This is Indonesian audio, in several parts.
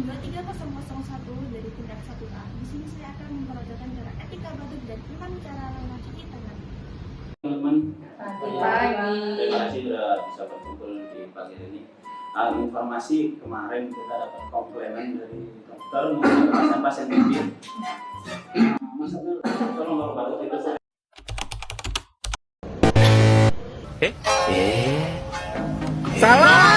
23001 dari tingkat 1A. Di sini saya akan memperagakan cara etika batuk dan 6 cara lain mencuci tangan. Teman-teman, Pagi. terima kasih sudah bisa berkumpul di pagi ini. Informasi kemarin kita dapat komplainan dari dokter mengenai pasien TB. Mas Abdul, tolong kalau batuk itu Salah.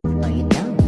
Oh, you don't.